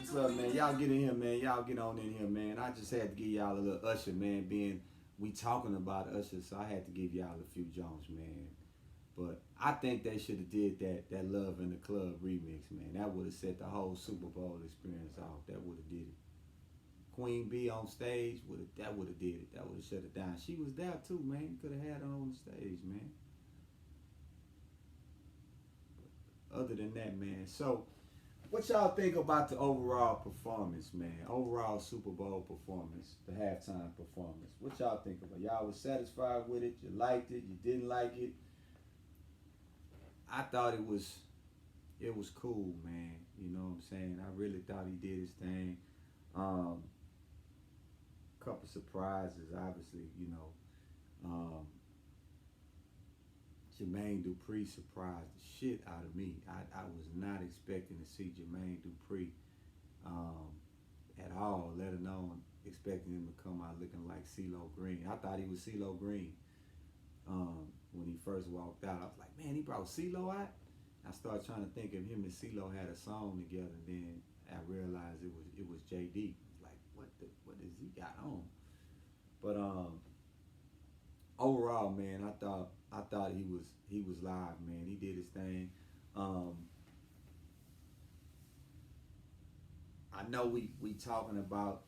What's up, man? Y'all get in here, man. Y'all get on in here, man. I just had to give y'all a little Usher, man. Being we talking about Usher, so I had to give y'all a few Jones, man. But I think they should have did that Love in the Club remix, man. That would have set the whole Super Bowl experience off. That would have did it. Queen B on stage would have that would have did it. That would have shut it down. She was there too, man. You could have had her on the stage, man. Other than that, man. So what y'all think about the overall performance, man? Overall Super Bowl performance, the halftime performance. What y'all think about? Y'all was satisfied with it? You liked it? You didn't like it? I thought it was cool, man. You know what I'm saying? I really thought he did his thing. Um, Couple surprises, obviously. Jermaine Dupri surprised the shit out of me. I was not expecting to see Jermaine Dupri um, at all, let alone expecting him to come out looking like CeeLo Green. I thought he was CeeLo Green when he first walked out. I was like, man, he brought CeeLo out? I started trying to think if him and CeeLo had a song together, and then I realized it was JD. Like, what does he got on? But overall, man, I thought he was live, man. He did his thing. Um, I know we talking about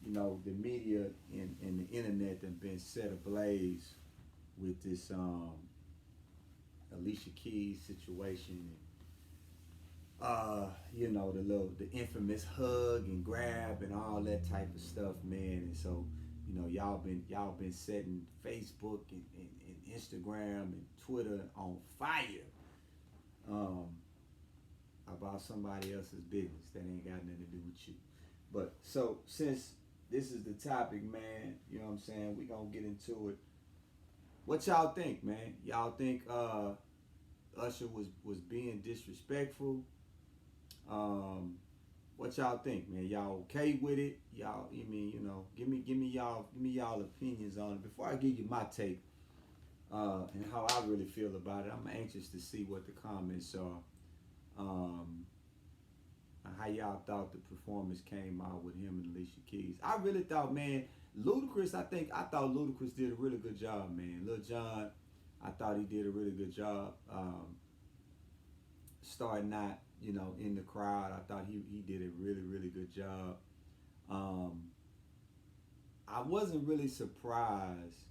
the media and the internet that been set ablaze with this Alicia Keys situation. The infamous hug and grab and all that type of stuff, man. And so y'all been setting Facebook and Instagram and Twitter on fire um, about somebody else's business that ain't got nothing to do with you. But so since this is the topic, man, you know what I'm saying, we gonna get into it. What y'all think, man? Y'all think Usher was being disrespectful? Um, what y'all think, man? Y'all okay with it? Y'all, give me y'all opinions on it before I give you my take and how I really feel about it. I'm anxious to see what the comments are. Um, how y'all thought the performance came out with him and Alicia Keys. I really thought, man, Ludacris. I thought Ludacris did a really good job, man. Lil Jon, I thought he did a really good job. Starting out, in the crowd, I thought he did a really, really good job. Um, I wasn't really surprised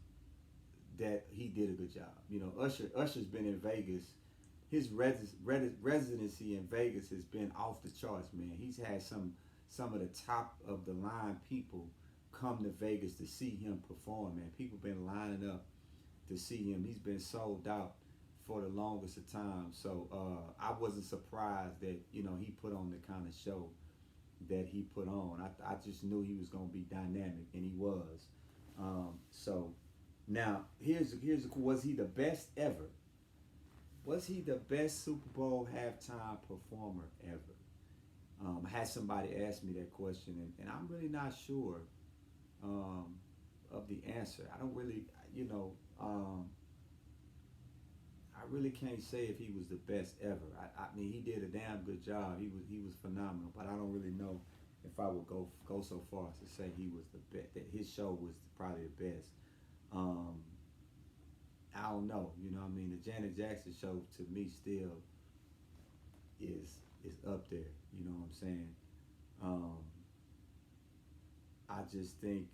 that he did a good job. Usher's been in Vegas. His residency in Vegas has been off the charts, man. He's had some of the top of the line people come to Vegas to see him perform, man. People been lining up to see him. He's been sold out for the longest of time. So I wasn't surprised that he put on the kind of show that he put on. I just knew he was gonna be dynamic, and he was. So now was he the best ever? Was he the best Super Bowl halftime performer ever? I had somebody ask me that question, and I'm really not sure of the answer. I don't really, I really can't say if he was the best ever. I mean, he did a damn good job. He was phenomenal, but I don't really know if I would go so far as to say he was the best. That his show was probably the best. Um, I don't know. You know what I mean? The Janet Jackson show to me still is up there. You know what I'm saying? Um, I just think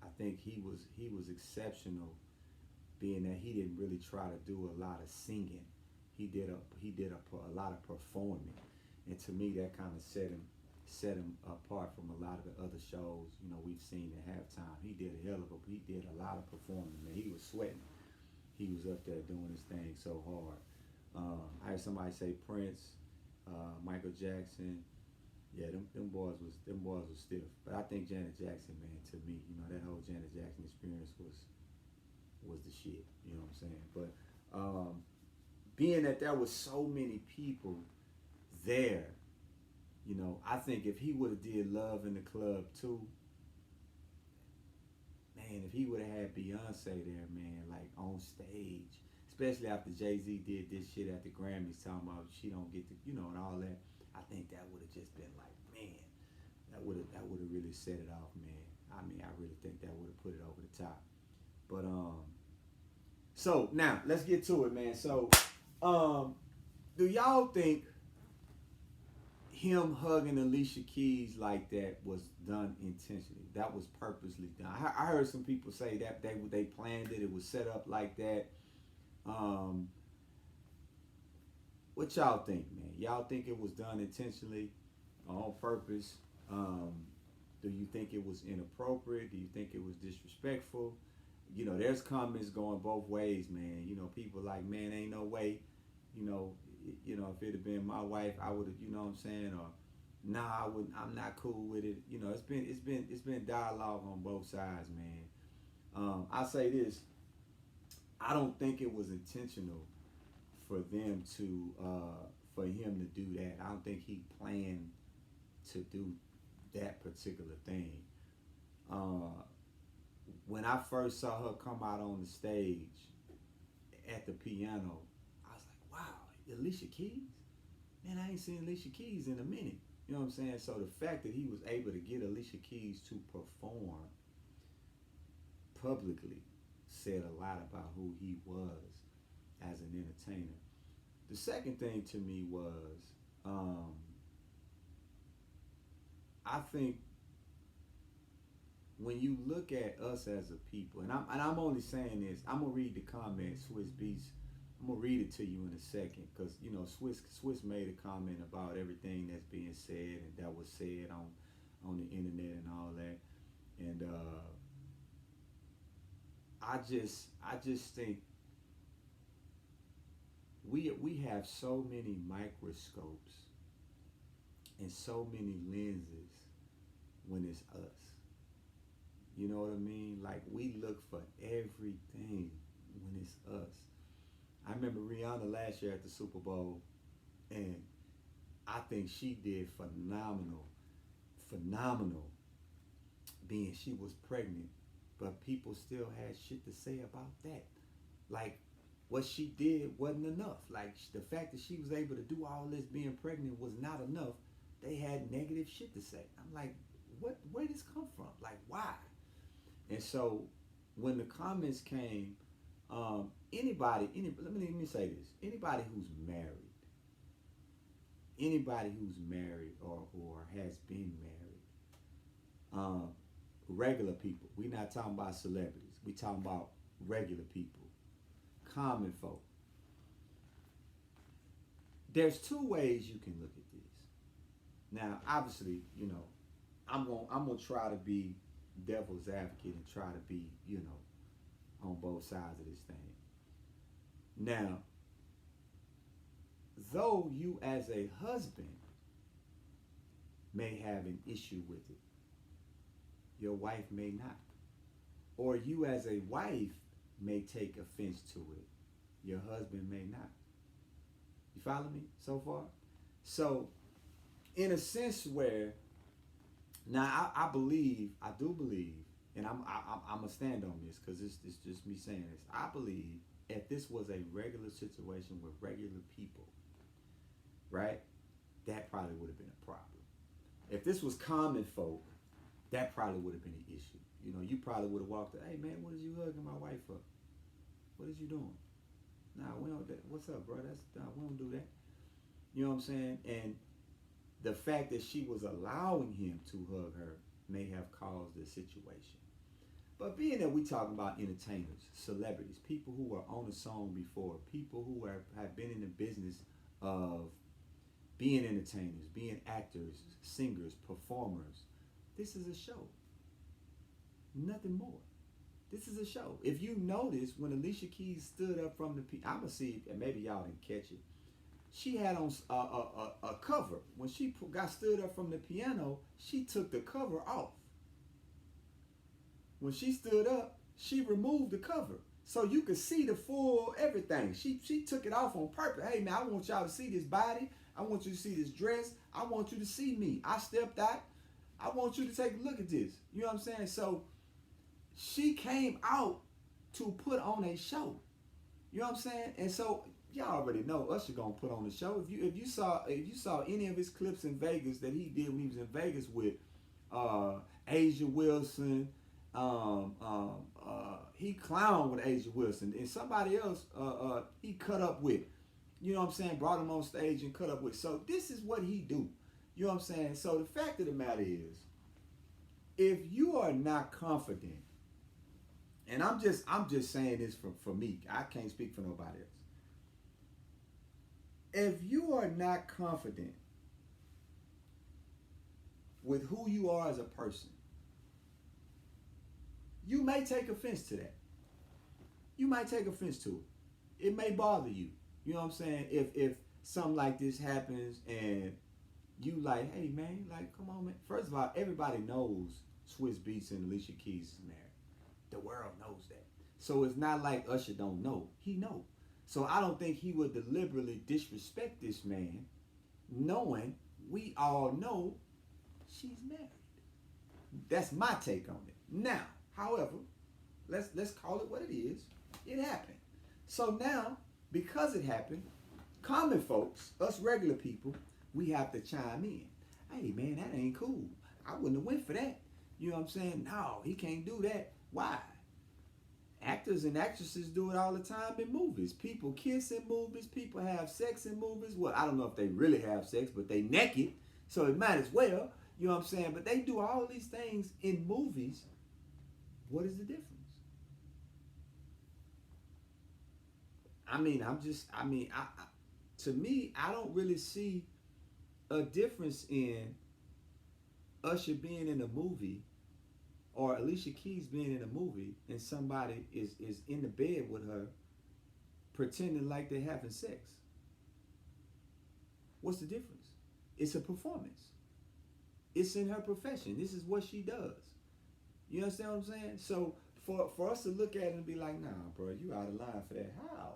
I think he was exceptional, being that he didn't really try to do a lot of singing. He did a lot of performing, and to me that kind of set him apart from a lot of the other shows we've seen at halftime. He did a lot of performing, man. He was sweating. He was up there doing his thing so hard. I heard somebody say Prince, Michael Jackson. Yeah, them boys was stiff. But I think Janet Jackson, man, to me, that whole Janet Jackson experience was the shit. You know what I'm saying? But being that there was so many people there, I think if he would have did Love in the Club too, man, if he would have had Beyonce there, man, like on stage, especially after Jay-Z did this shit at the Grammys, talking about she don't get to, and all that, I think that would have just been like, man, that would have really set it off, man. I mean, I really think that would have put it over the top. But so now let's get to it, man. So, um, do y'all think him hugging Alicia Keys like that was done intentionally? That was purposely done. I heard some people say that they planned it. It was set up like that. Um, what y'all think, man? Y'all think it was done intentionally, on purpose? Um, do you think it was inappropriate? Do you think it was disrespectful? You know, there's comments going both ways, man. You know, people like, man, ain't no way. You know, if it had been my wife, I would have, you know what I'm saying, or nah, I wouldn't. I'm not cool with it. You know, it's been dialogue on both sides, man. I say this: I don't think it was intentional for them to, for him to do that. I don't think he planned to do that particular thing. Uh, when I first saw her come out on the stage at the piano, I was like, wow, Alicia Keys? Man, I ain't seen Alicia Keys in a minute. You know what I'm saying? So the fact that he was able to get Alicia Keys to perform publicly said a lot about who he was as an entertainer. The second thing to me was, um, I think when you look at us as a people, and I'm only saying this, I'm gonna read the comment, Swiss Beats. I'm gonna read it to you in a second, because you know Swiss made a comment about everything that's being said and that was said on the internet and all that, and I just think we have so many microscopes and so many lenses when it's us. You know what I mean? Like, we look for everything when it's us. I remember Rihanna last year at the Super Bowl, and I think she did phenomenal, being she was pregnant, but people still had shit to say about that. Like, what she did wasn't enough. Like, the fact that she was able to do all this being pregnant was not enough. They had negative shit to say. I'm like, where did this come from? Like, why? And so when the comments came, let me say this: anybody who's married or has been married, um, regular people. We're not talking about celebrities. We talking about regular people, common folk. There's two ways you can look at this. Now, obviously, you know, I'm gonna try to be devil's advocate and try to be, you know, on both sides of this thing. Now, though you as a husband may have an issue with it, your wife may not. Or you as a wife may take offense to it, your husband may not. You follow me so far? So, in a sense where, now I do believe, and I'm gonna stand on this because it's just me saying this. I believe if this was a regular situation with regular people, right, that probably would have been a problem. If this was common folk, that probably would have been an issue. You know, you probably would have walked up, hey man, what is you hugging my wife for? What is you doing? Nah, we don't. What's up, bro? We don't do that. You know what I'm saying? And the fact that she was allowing him to hug her may have caused the situation. But being that we talking about entertainers, celebrities, people who are on a song before, people who have been in the business of being entertainers, being actors, singers, performers, this is a show. Nothing more. This is a show. If you notice, when Alicia Keys stood up from the I'm gonna see, and maybe y'all didn't catch it. She had on a cover. When she got stood up from the piano, she took the cover off. When she stood up, she removed the cover, so you could see the full everything. She took it off on purpose. Hey man, I want y'all to see this body. I want you to see this dress. I want you to see me. I stepped out. I want you to take a look at this. You know what I'm saying? So she came out to put on a show. You know what I'm saying? And so y'all already know Usher gonna put on the show. If you saw any of his clips in Vegas that he did when he was in Vegas with uh, Asia Wilson, he clowned with Asia Wilson and somebody else he cut up with. You know what I'm saying? Brought him on stage and cut up with. So this is what he do. You know what I'm saying? So the fact of the matter is, if you are not confident, and I'm just saying this for me, I can't speak for nobody else. If you are not confident with who you are as a person, you may take offense to that. You might take offense to it. It may bother you. You know what I'm saying? If something like this happens and you like, hey man, like come on man. First of all, everybody knows Swiss Beats and Alicia Keys is married. The world knows that. So it's not like Usher don't know. He know. So I don't think he would deliberately disrespect this man, knowing we all know she's married. That's my take on it. Now, however, let's call it what it is. It happened. So now, because it happened, common folks, us regular people, we have to chime in. Hey man, that ain't cool. I wouldn't have went for that. You know what I'm saying? No, he can't do that. Why? Actors and actresses do it all the time in movies. People kiss in movies. People have sex in movies. Well, I don't know if they really have sex, but they naked, so it might as well. You know what I'm saying? But they do all these things in movies. What is the difference? To me, I don't really see a difference in Usher being in a movie or Alicia Keys being in a movie and somebody is in the bed with her pretending like they're having sex. What's the difference? It's a performance. It's in her profession. This is what she does. You understand what I'm saying? So for us to look at it and be like, nah, bro, you out of line for that. How?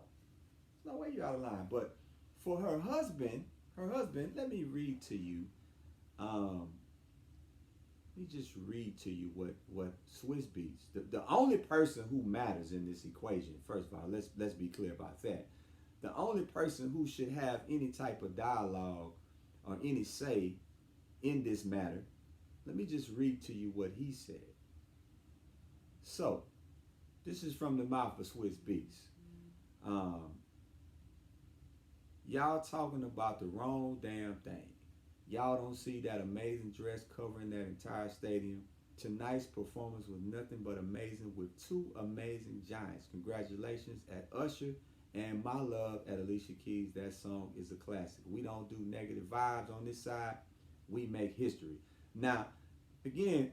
There's no way you out of line. But for her husband, let me read to you. Let me just read to you what Swiss Beats, the only person who matters in this equation. First of all, let's be clear about that. The only person who should have any type of dialogue or any say in this matter. Let me just read to you what he said. So, this is from the mouth of Swiss Beats. Y'all talking about the wrong damn thing. Y'all don't see that amazing dress covering that entire stadium. Tonight's performance was nothing but amazing with two amazing giants. Congratulations at Usher and my love at Alicia Keys. That song is a classic. We don't do negative vibes on this side. We make history. Now, again,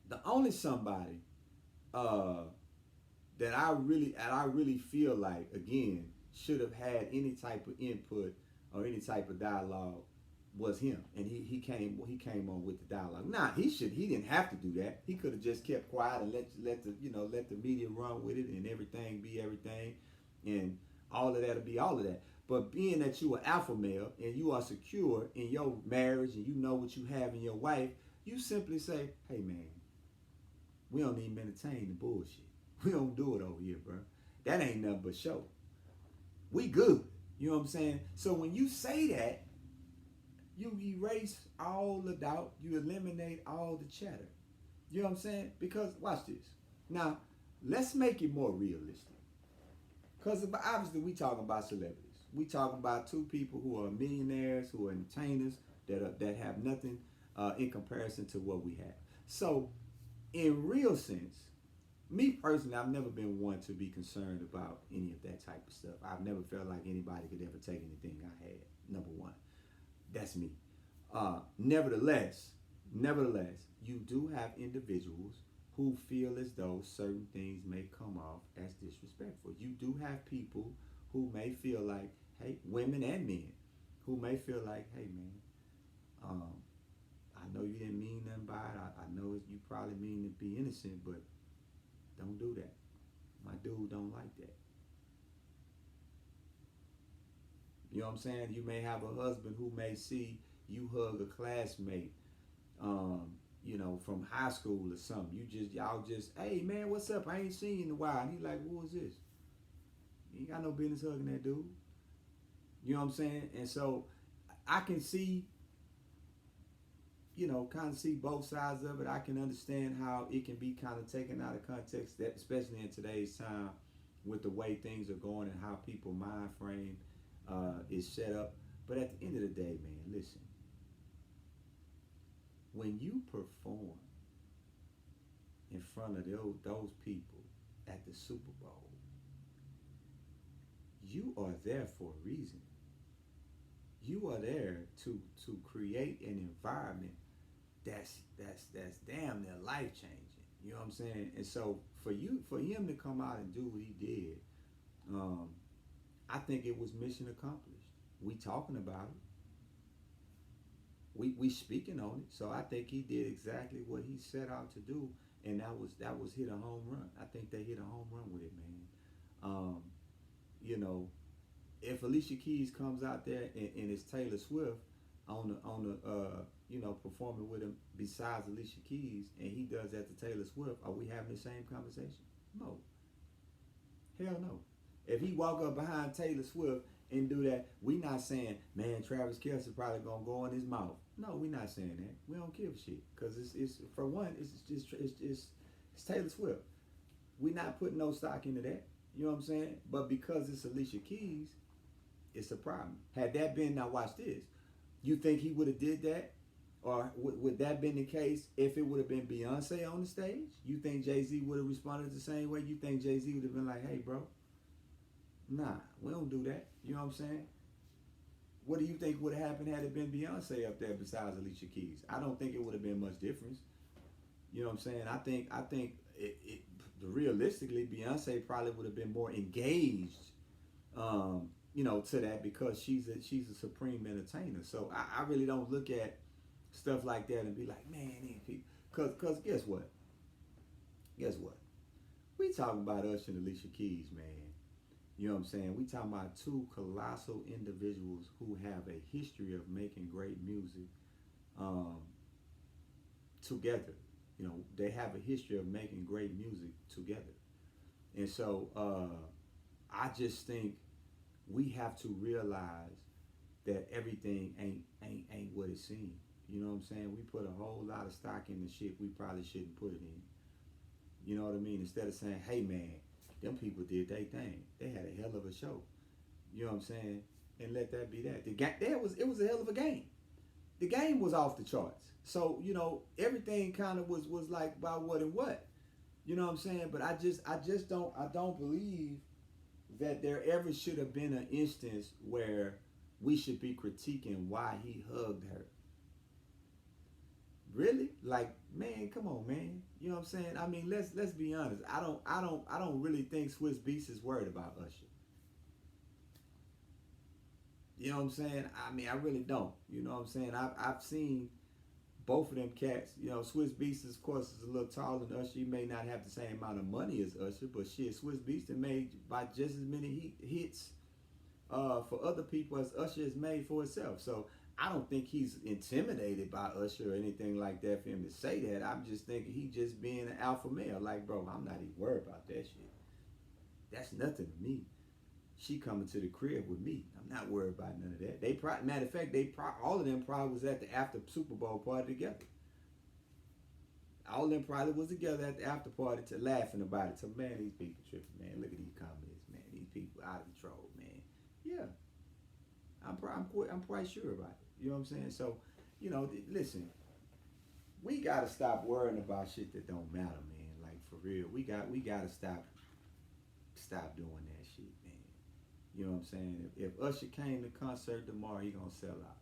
the only somebody that I really feel like, again, should have had any type of input or any type of dialogue was him, and he came on with the dialogue. Nah, he didn't have to do that. He could have just kept quiet and let the media run with it and everything be everything, and all of that'll be all of that. But being that you are alpha male and you are secure in your marriage and you know what you have in your wife, you simply say, hey man, we don't even entertain the bullshit. We don't do it over here, bro. That ain't nothing but show. We good. You know what I'm saying? So when you say that, you erase all the doubt. You eliminate all the chatter. You know what I'm saying? Because, watch this. Now, let's make it more realistic. Because obviously we talking about celebrities. We talking about two people who are millionaires, who are entertainers, that have nothing in comparison to what we have. So, in real sense, me personally, I've never been one to be concerned about any of that type of stuff. I've never felt like anybody could ever take anything I had, number one. That's me. Nevertheless, you do have individuals who feel as though certain things may come off as disrespectful. You do have people who may feel like, hey, women and men, who may feel like, hey man, I know you didn't mean nothing by it. I know you probably mean to be innocent, but don't do that. My dude don't like that. You know what I'm saying? You may have a husband who may see you hug a classmate, from high school or something. Y'all just, hey man, what's up? I ain't seen you in a while. And he's like, who is this? You ain't got no business hugging that dude. You know what I'm saying? And so I can see, kind of see both sides of it. I can understand how it can be kind of taken out of context, that especially in today's time with the way things are going and how people mind frame is set up. But at the end of the day, man, listen, when you perform in front of those people at the Super Bowl, you are there for a reason. You are there to create an environment that's damn near life changing. You know what I'm saying? And so for him to come out and do what he did, um, I think it was mission accomplished. We talking about it. We speaking on it. So I think he did exactly what he set out to do, and that was hit a home run. I think they hit a home run with it, man. Um, you know, if Alicia Keys comes out there and it's Taylor Swift on the performing with him besides Alicia Keys, and he does that to Taylor Swift, are we having the same conversation? No, hell no. If he walk up behind Taylor Swift and do that, we not saying, man, Travis Kelce probably gonna go in his mouth. No, we not saying that. We don't give a shit because it's for one, it's Taylor Swift. We not putting no stock into that. You know what I'm saying? But because it's Alicia Keys, it's a problem. Had that been, now watch this, you think he would have did that? Or would that been the case if it would have been Beyonce on the stage? You think Jay-Z would have responded the same way? You think Jay-Z would have been like, hey, bro, nah, we don't do that. You know what I'm saying? What do you think would have happened had it been Beyonce up there besides Alicia Keys? I don't think it would have been much difference. You know what I'm saying? I think realistically, Beyonce probably would have been more engaged, to that because she's a supreme entertainer. So I really don't look at stuff like that and be like, man, these people. Cause guess what? Guess what? We talking about Usher and Alicia Keys, man. You know what I'm saying? We talking about two colossal individuals who have a history of making great music together. They have a history of making great music together. And so I just think we have to realize that everything ain't what it seems. You know what I'm saying? We put a whole lot of stock in the shit we probably shouldn't put it in. You know what I mean? Instead of saying, hey man, them people did their thing. They had a hell of a show. You know what I'm saying? And let that be that. It was a hell of a game. The game was off the charts. So, everything kind of was like about what and what. You know what I'm saying? But I don't believe that there ever should have been an instance where we should be critiquing why he hugged her. Really? Like, man, come on, man. You know what I'm saying? I mean, let's be honest. I don't really think Swiss Beats is worried about Usher. You know what I'm saying? I mean, I really don't. You know what I'm saying? I've seen both of them cats. Swiss Beats, of course, is a little taller than Usher. He may not have the same amount of money as Usher, but shit, Swiss Beats made by just as many hits for other people as Usher has made for himself. So I don't think he's intimidated by Usher or anything like that for him to say that. I'm just thinking he just being an alpha male. Like, bro, I'm not even worried about that shit. That's nothing to me. She coming to the crib with me. I'm not worried about none of that. Matter of fact, all of them probably was at the after Super Bowl party together. All of them probably was together at the after party laughing about it. So, man, these people tripping, man. Look at these comments, man. These people out of control, man. Yeah, I'm quite sure about it. You know what I'm saying? So, listen, we gotta stop worrying about shit that don't matter, man. Like, for real, we gotta stop doing that shit, man. You know what I'm saying? If Usher came to concert tomorrow, he gonna sell out.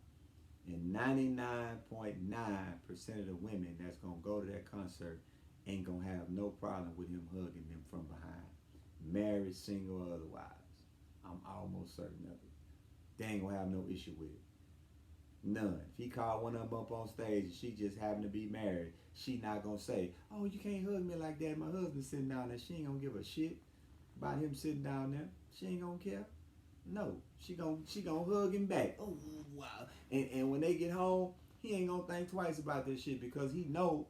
And 99.9% of the women that's gonna go to that concert ain't gonna have no problem with him hugging them from behind, married, single, or otherwise. I'm almost certain of it. They ain't gonna have no issue with it. None. If he called one of them up on stage and she just happened to be married, she not gonna say, oh, you can't hug me like that. My husband's sitting down there. She ain't gonna give a shit about him sitting down there. She ain't gonna care. No. She gonna hug him back. Oh, wow. And when they get home, he ain't gonna think twice about this shit because he know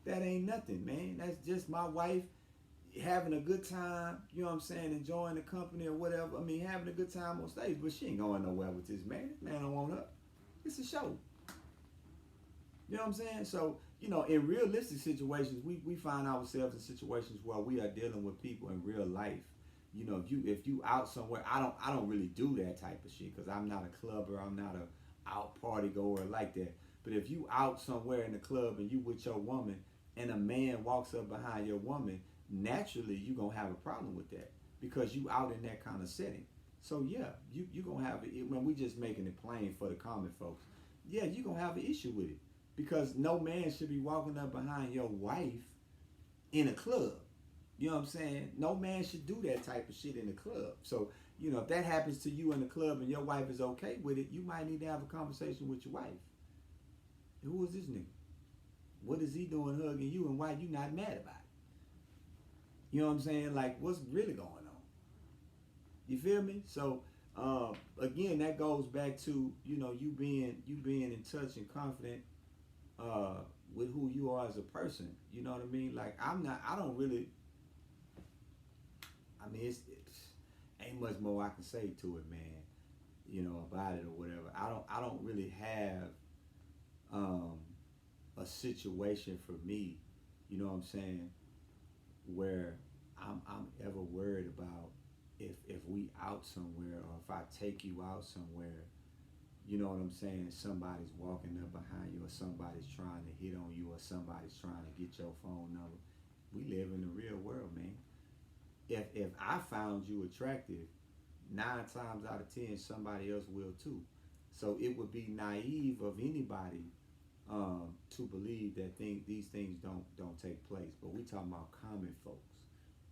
that ain't nothing, man. That's just my wife. having a good time, you know what I'm saying, enjoying the company or whatever. I mean, having a good time on stage, but she ain't going nowhere with this man. This man don't want her. It's a show. You know what I'm saying? So, in realistic situations, we find ourselves in situations where we are dealing with people in real life. If you out somewhere, I don't really do that type of shit because I'm not a clubber. I'm not a out party goer like that. But if you out somewhere in the club and you with your woman and a man walks up behind your woman, naturally you gonna have a problem with that because you out in that kind of setting. So yeah, you gonna have it when we just making it plain for the common folks. Yeah, you gonna have an issue with it because no man should be walking up behind your wife in a club. You know what I'm saying? No man should do that type of shit in the club. So, if that happens to you in the club and your wife is okay with it, you might need to have a conversation with your wife. Who is this nigga? What is he doing hugging you and why you not mad about it? You know what I'm saying? Like, what's really going on? You feel me? So, again, that goes back to, you being in touch and confident uh, with who you are as a person. You know what I mean? Like, I don't really, I mean, it's ain't much more I can say to it, man. About it or whatever. I don't really have um, a situation for me. You know what I'm saying? Where I'm ever worried about if we out somewhere or if I take you out somewhere. You know what I'm saying? Somebody's walking up behind you or somebody's trying to hit on you or somebody's trying to get your phone number. We live in the real world, man. If I found you attractive, 9 times out of 10 somebody else will too. So it would be naive of anybody to believe that these things don't take place. But we talking about common folks,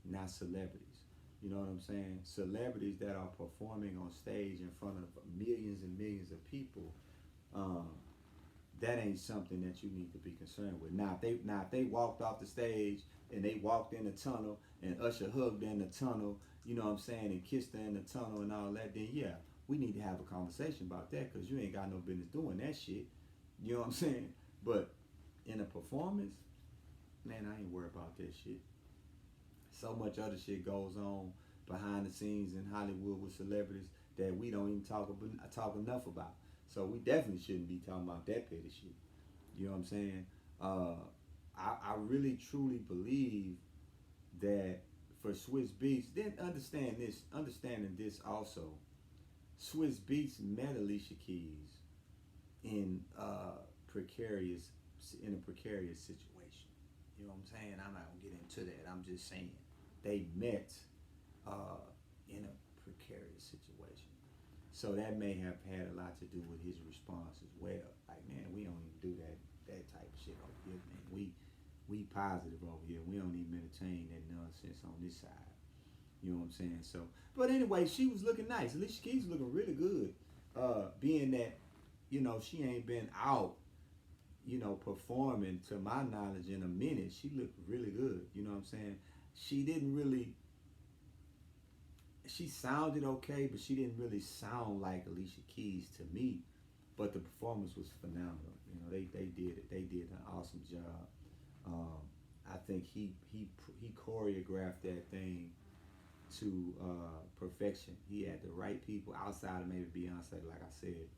not celebrities. You know what I'm saying? Celebrities that are performing on stage in front of millions and millions of people, um, that ain't something that you need to be concerned with. Now if they walked off the stage and they walked in the tunnel and Usher hugged her in the tunnel, you know what I'm saying, and kissed her in the tunnel and all that, then yeah, we need to have a conversation about that because you ain't got no business doing that shit. You know what I'm saying? But in a performance, man, I ain't worried about that shit. So much other shit goes on behind the scenes in Hollywood with celebrities that we don't even talk enough about. So we definitely shouldn't be talking about that petty shit. You know what I'm saying? Uh, I really truly believe that for Swiss Beats, then understanding this also, Swiss Beats met Alicia Keys in precarious in a precarious situation. You know what I'm saying? I'm not gonna get into that. I'm just saying they met in a precarious situation. So that may have had a lot to do with his response as well. Like, man, we don't even do that type of shit over here, man. We positive over here. We don't even entertain that nonsense on this side. You know what I'm saying? So, but anyway, she was looking nice. Alicia Keys was looking really good. Being that, she ain't been out, performing to my knowledge in a minute. She looked really good. You know what I'm saying? She didn't really. She sounded okay, but she didn't really sound like Alicia Keys to me. But the performance was phenomenal. They did it. They did an awesome job. I think he choreographed that thing to perfection. He had the right people outside of maybe Beyonce, like I said.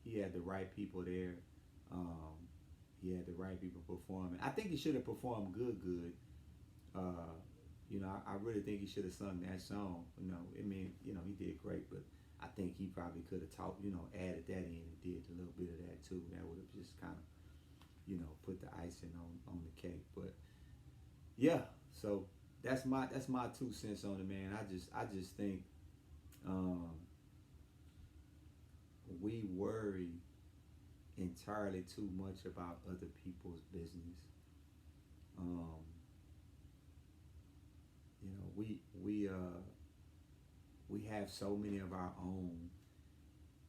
He had the right people there. Um, he had the right people performing. I think he should have performed good. Uh, I really think he should have sung that song. He did great, but I think he probably could have added that in and did a little bit of that too. That would have just kind of, put the icing on the cake. But yeah, so that's my 2 cents on it, man. I just think we worry entirely too much about other people's business. Um, we have so many of our own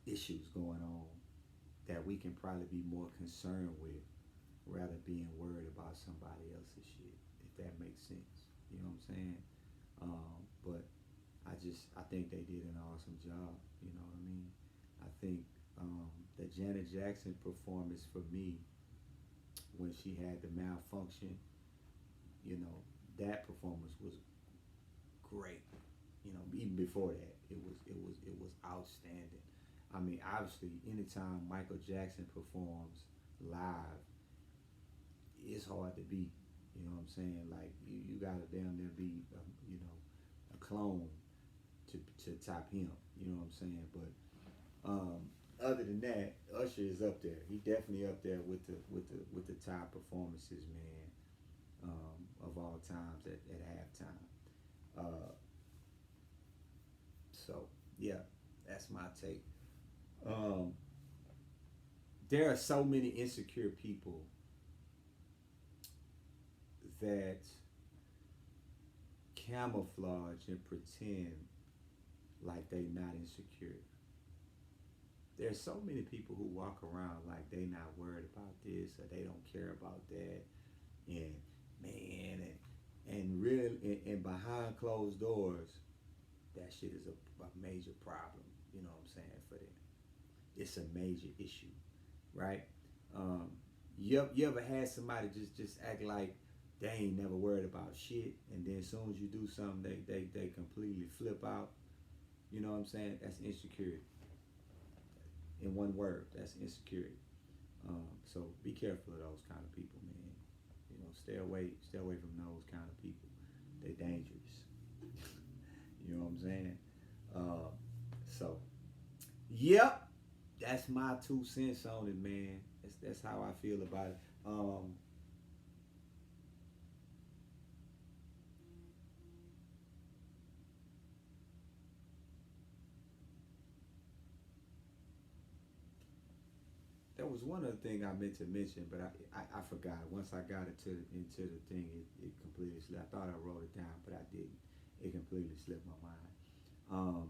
issues going on that we can probably be more concerned with rather being worried about somebody else's shit, if that makes sense. You know what I'm saying? But I think they did an awesome job. You know what I mean? I think the Janet Jackson performance for me, when she had the malfunction, that performance was great. You know, even before that, it was outstanding. I mean, obviously, anytime Michael Jackson performs live, it's hard to beat. You know what I'm saying? Like you gotta damn near be, you know, a clone to top him. You know what I'm saying? But um, other than that, Usher is up there. He definitely up there with the top performances, man, of all times at halftime. Uh, so yeah, that's my take. Um, there are so many insecure people that camouflage and pretend like they not insecure. There's so many people who walk around like they not worried about this or they don't care about that, and man, and real and behind closed doors, that shit is a major problem. You know what I'm saying for them? It's a major issue, right? Um, you ever had somebody just act like they ain't never worried about shit, and then as soon as you do something, they completely flip out. You know what I'm saying? That's insecurity. In one word, that's insecurity. So be careful of those kind of people, man. You know, stay away from those kind of people. They dangerous. You know what I'm saying? Uh, so, yep, that's my 2 cents on it, man. That's how I feel about it. There was one other thing I meant to mention, but I forgot. Once I got into the thing, it completely slipped. I thought I wrote it down, but I didn't. It completely slipped my mind. Um,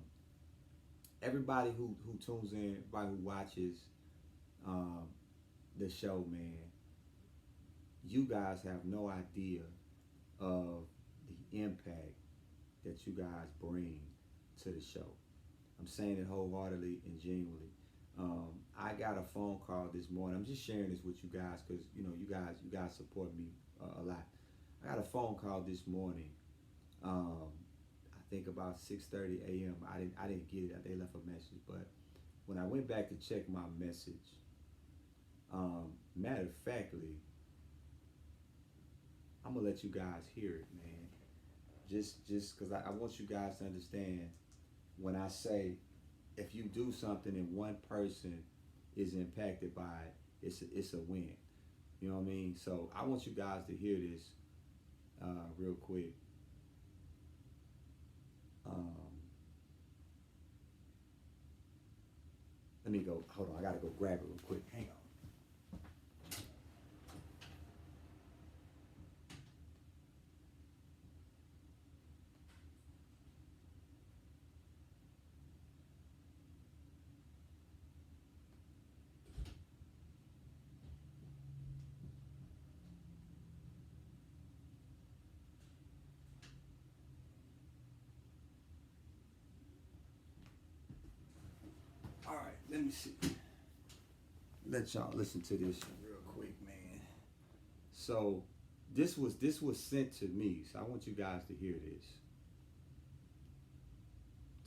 everybody who tunes in, everybody who watches um, the show, man, you guys have no idea of the impact that you guys bring to the show. I'm saying it wholeheartedly and genuinely. I got a phone call this morning. I'm just sharing this with you guys because you know you guys support me a lot. I got a phone call this morning. Um, I think about 6:30 a.m. I didn't get it. They left a message, but when I went back to check my message, matter of factly, I'm gonna let you guys hear it, man. Just because I want you guys to understand when I say if you do something and one person is impacted by it, it's a win. You know what I mean? So I want you guys to hear this real quick. Um, let me go. Hold on, I gotta go grab it real quick. Hang on. All right, let me see. Let y'all listen to this real quick, man. So this was sent to me, so I want you guys to hear this.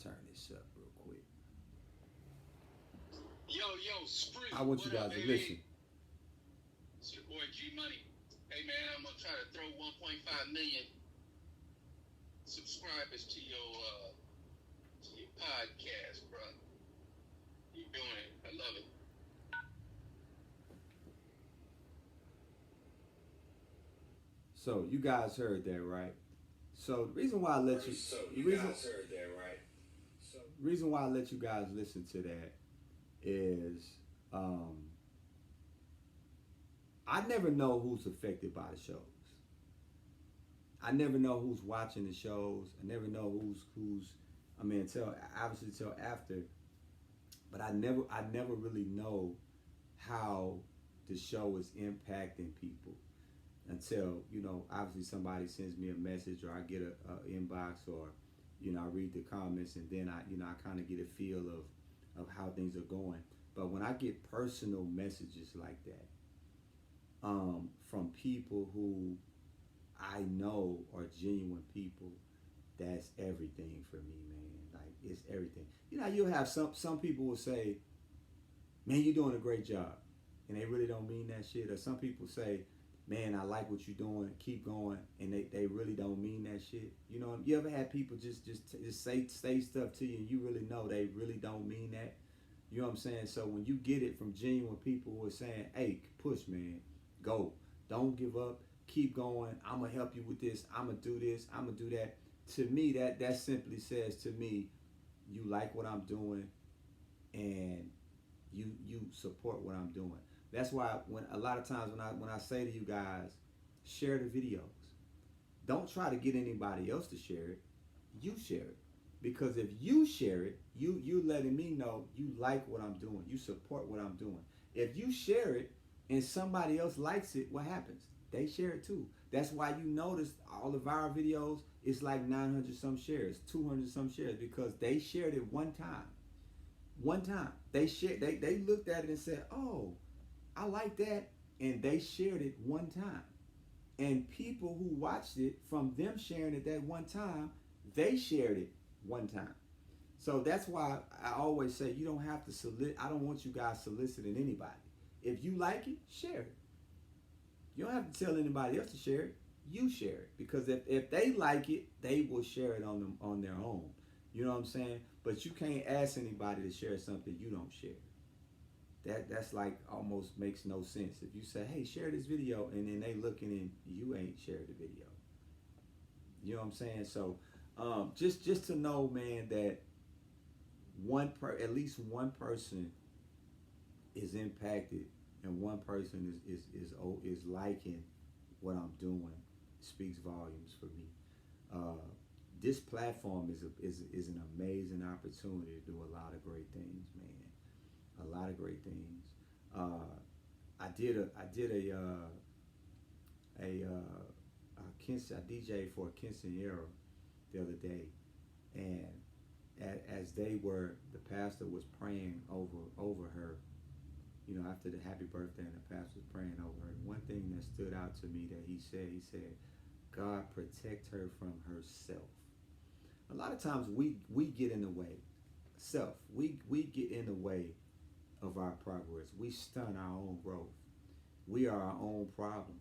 Turn this up real quick. Yo, Spree. I want you guys to listen. It's your boy G Money. Hey man, I'm gonna try to throw 1.5 million subscribers to your podcast, bro. You doing it? I love it. So you guys heard that, right? So the reason why I let you, so you reason, guys heard that, right? So reason why I let you guys listen to that is um, I never know who's affected by the shows. I never know who's watching the shows. I never know who's. I mean, until obviously until after. But I never really know how the show is impacting people until obviously somebody sends me a message or I get a inbox or I read the comments and then I kind of get a feel of how things are going. But when I get personal messages like that from people who I know are genuine people, that's everything for me, man. Like it's everything. You know, you'll have some people will say, "Man, you're doing a great job," and they really don't mean that shit. Or some people say, "Man, I like what you're doing. Keep going," and they really don't mean that shit. You know, you ever had people just say stuff to you, and you really know they really don't mean that. You know what I'm saying? So when you get it from genuine people who are saying, "Hey, push, man, go, don't give up, keep going. I'm gonna help you with this. I'm gonna do this. I'm gonna do that." To me, that simply says to me, you like what I'm doing, and you support what I'm doing. That's why when a lot of times when I say to you guys, share the videos. Don't try to get anybody else to share it. You share it. Because if you share it, you letting me know you like what I'm doing. You support what I'm doing. If you share it and somebody else likes it, what happens? They share it too. That's why you notice all of our videos, it's like 900 some shares, 200 some shares, because they shared it one time. One time. They looked at it and said, "Oh, I like that," and they shared it one time. And people who watched it from them sharing it that one time, they shared it one time. So that's why I always say you don't have to solicit. I don't want you guys soliciting anybody. If you like it, share it. You don't have to tell anybody else to share it. You share it, because if they like it, they will share it on their own. You know what I'm saying? But you can't ask anybody to share something you don't share. That's like almost makes no sense. If you say, "Hey, share this video," and then they looking and you ain't shared the video. You know what I'm saying? So just to know, man, that at least one person is impacted, and one person is liking what I'm doing, speaks volumes for me. Uh, this platform is an amazing opportunity to do a lot of great things, man. A lot of great things. Uh, I DJ for a quinceañera the other day, and as the pastor was praying over her, you know, after the happy birthday, and the pastor was praying over her. One thing that stood out to me that he said, "God protect her from herself." A lot of times we get in the way. We get in the way of our progress. We stun our own growth. We are our own problem.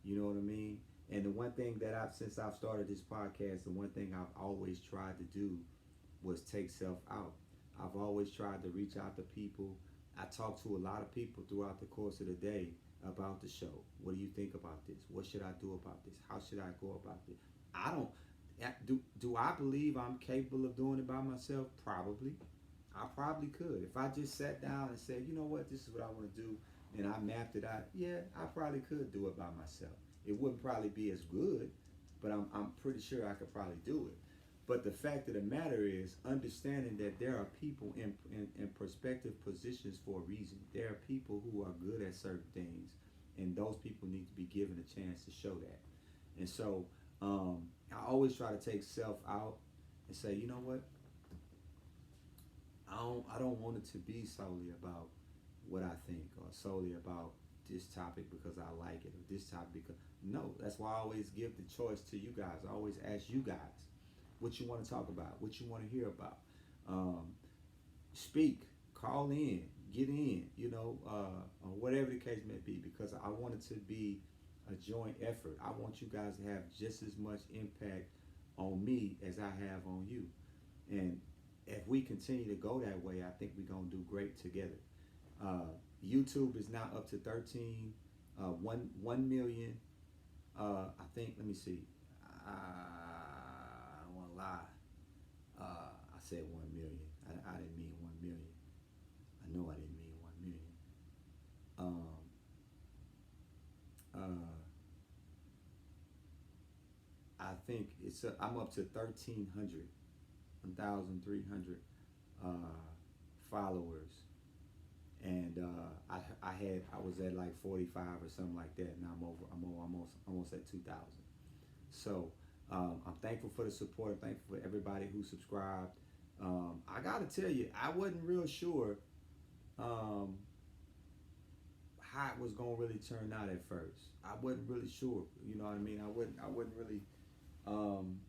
You know what I mean? And the one thing that since I've started this podcast, the one thing I've always tried to do was take self out. I've always tried to reach out to people. I talk to a lot of people throughout the course of the day about the show. What do you think about this? What should I do about this? How should I go about this? I don't do I believe I'm capable of doing it by myself? Probably. I probably could. If I just sat down and said, "You know what, this is what I want to do," and I mapped it out, yeah, I probably could do it by myself. It wouldn't probably be as good, but I'm pretty sure I could probably do it. But the fact of the matter is understanding that there are people in perspective positions for a reason. There are people who are good at certain things, and those people need to be given a chance to show that. And so I always try to take self out and say, "You know what? I don't want it to be solely about what I think, or solely about this topic because I like it, or this topic because no." That's why I always give the choice to you guys. I always ask you guys what you want to talk about, what you want to hear about. Um, Speak, call in, get in, you know, or whatever the case may be, because I want it to be a joint effort. I want you guys to have just as much impact on me as I have on you. And if we continue to go that way, I think we're going to do great together. Uh, YouTube is now up to 1 million. I think, let me see. I don't want to lie. I said 1 million. I didn't mean 1 million. I know I didn't mean 1 million. Um, I think I'm up to 1,300, 1,300 followers, and I was at like 45 or something like that. Now I'm almost at 2,000. So I'm thankful for the support. I'm thankful for everybody who subscribed. I gotta tell you, I wasn't real sure how it was gonna really turn out at first. I wasn't really sure. You know what I mean? I wasn't really um,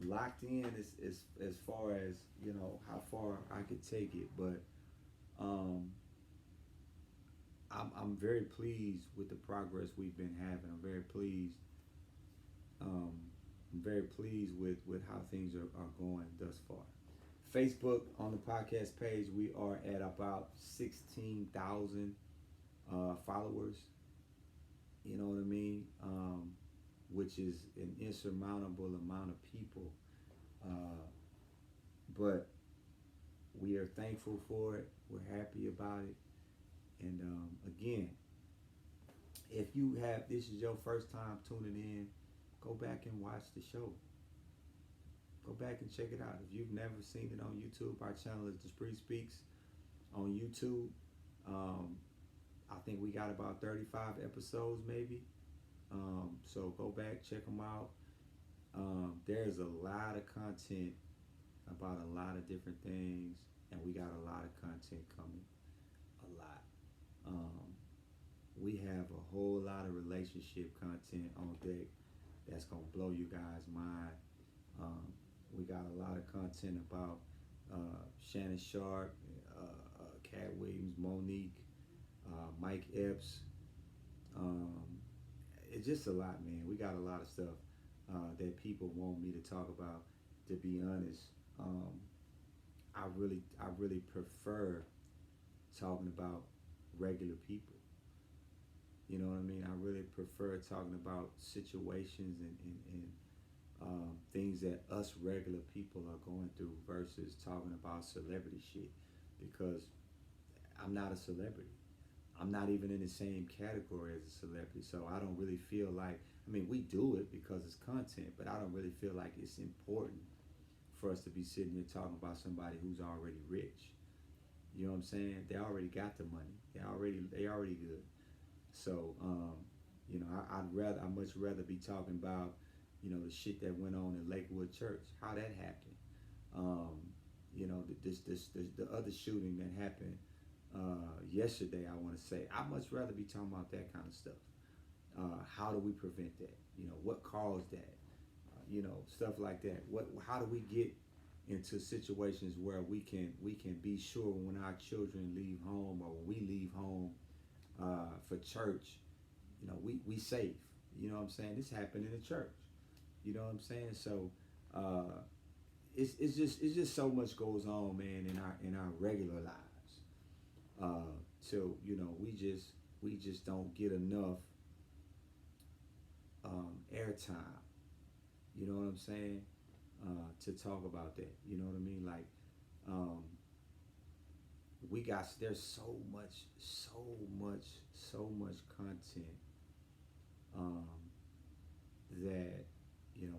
locked in as far as how far I could take it, but um, I'm very pleased with the progress we've been having. Um, I'm very pleased with how things are going thus far. Facebook on the podcast page, we are at about 16,000 followers. You know what I mean? Which is an insurmountable amount of people. Uh, but we are thankful for it. We're happy about it. And again, if you have this is your first time tuning in, go back and watch the show. Go back and check it out. If you've never seen it on YouTube, our channel is The Spree Speaks on YouTube. Um, I think we got about 35 episodes, maybe. So go back, check them out. There's a lot of content about a lot of different things, and we got a lot of content coming. A lot. Um, we have a whole lot of relationship content on deck that's gonna blow you guys' mind. Um, we got a lot of content about Shannon Sharp, Cat Williams, Monique, Mike Epps. Um, it's just a lot, man. We got a lot of stuff that people want me to talk about. To be honest, um, I really prefer talking about regular people. You know what I mean? I really prefer talking about situations and things that us regular people are going through versus talking about celebrity shit because I'm not a celebrity. I'm not even in the same category as a celebrity, so I don't really feel like. I mean, we do it because it's content, but I don't really feel like it's important for us to be sitting here talking about somebody who's already rich. You know what I'm saying? They already got the money. They already good. So I'd much rather be talking about the shit that went on in Lakewood Church, how that happened. Um, the other shooting that happened yesterday. I want to say I'd much rather be talking about that kind of stuff. How do we prevent that? What caused that? Stuff like that. How do we get into situations where we can be sure when our children leave home or when we leave home for church, we safe. You know what I'm saying? This happened in the church. You know what I'm saying? So it's just so much goes on, man, in our regular lives. So we just don't get enough airtime. You know what I'm saying? To talk about that. You know what I mean? Like um, there's so much content um, that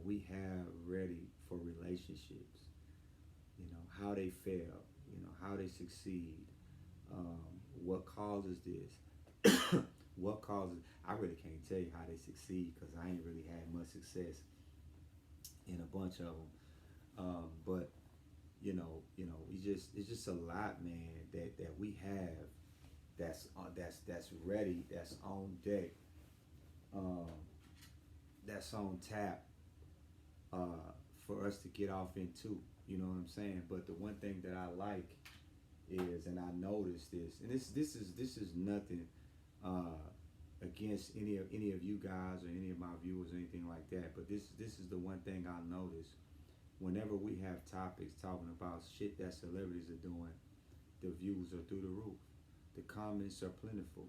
we have ready for relationships. How they fail. How they succeed. Um, what causes this? What causes? I really can't tell you how they succeed because I ain't really had much success in a bunch of them. But it's just a lot, man, that we have that's ready, that's on deck, um, that's on tap for us to get off into. You know what I'm saying? But the one thing that I like is, and I noticed this, and this is nothing against any of you guys or any of my viewers or anything like that. But this is the one thing I notice. Whenever we have topics talking about shit that celebrities are doing, the views are through the roof. The comments are plentiful.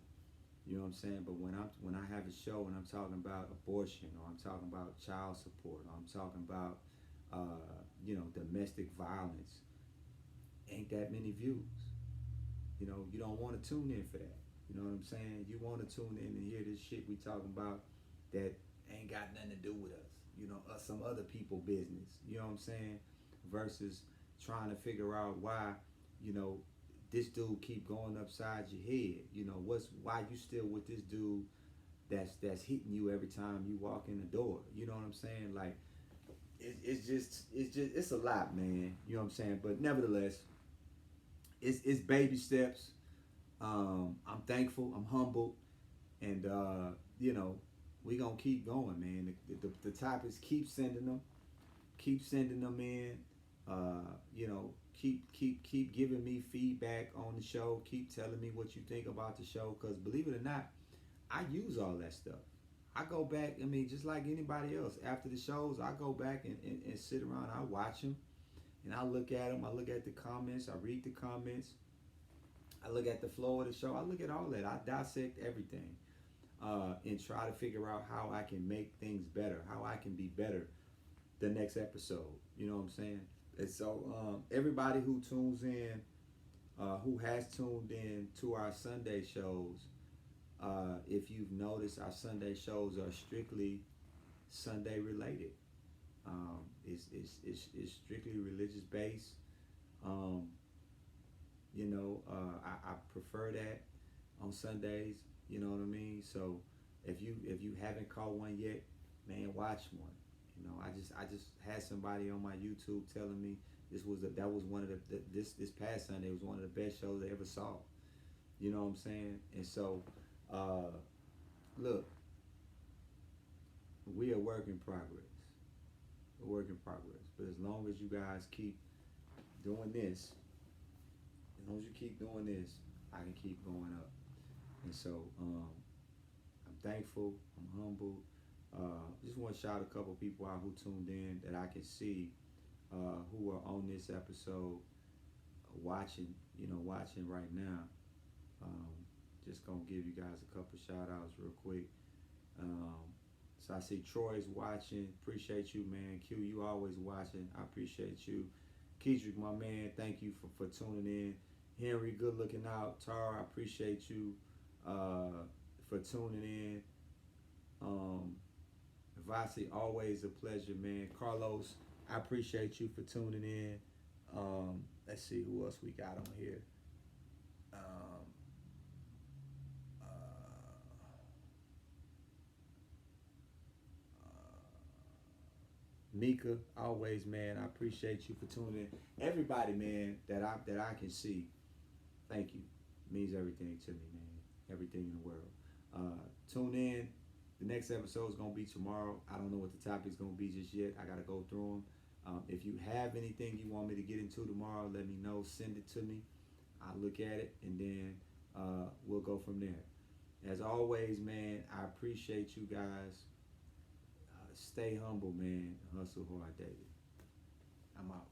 You know what I'm saying? But when I have a show and I'm talking about abortion, or I'm talking about child support, or I'm talking about domestic violence, ain't that many views. You don't want to tune in for that. You know what I'm saying? You want to tune in and hear this shit we talking about that ain't got nothing to do with us. Some other people business. You know what I'm saying? Versus trying to figure out why, this dude keep going upside your head. Why you still with this dude that's hitting you every time you walk in the door. You know what I'm saying? Like it's a lot, man. You know what I'm saying? But nevertheless, it's baby steps. I'm thankful. I'm humbled, and we gonna keep going, man. The topics, keep sending them. Keep sending them in. You know, keep giving me feedback on the show. Keep telling me what you think about the show. Cause believe it or not, I use all that stuff. I go back. I mean, just like anybody else. After the shows, I go back and sit around. I watch them and I look at them. I look at the comments. I read the comments. I look at the flow of the show. I look at all that. I dissect everything and try to figure out how I can make things better, how I can be better the next episode. You know what I'm saying? And so everybody who tunes in, who has tuned in to our Sunday shows, if you've noticed, our Sunday shows are strictly Sunday related. It's strictly religious based. Um, I prefer that on Sundays. You know what I mean? So if you haven't caught one yet, man, watch one. You know, I just had somebody on my YouTube telling me that was one of this past Sunday was one of the best shows they ever saw. You know what I'm saying? And so, look, we are work in progress. A work in progress. But as long as you guys keep doing this, as long as you keep doing this, I can keep going up. And so, I'm thankful. I'm humbled. Just want to shout a couple people out who tuned in that I can see who are on this episode watching, watching right now. Um, just gonna give you guys a couple shout outs real quick. Um, so I see Troy's watching. Appreciate you, man. Q, you always watching. I appreciate you. Keedrick, my man, thank you for tuning in. Henry, good looking out. Tara, I appreciate you for tuning in. Vasi, always a pleasure, man. Carlos, I appreciate you for tuning in. Let's see who else we got on here. Um, Mika, always, man. I appreciate you for tuning in. Everybody, man, that I can see. Thank you. It means everything to me, man. Everything in the world. Tune in. The next episode is gonna be tomorrow. I don't know what the topic's gonna be just yet. I gotta go through them. If you have anything you want me to get into tomorrow, let me know. Send it to me. I'll look at it and then we'll go from there. As always, man, I appreciate you guys. Stay humble, man. Hustle hard, David. I'm out.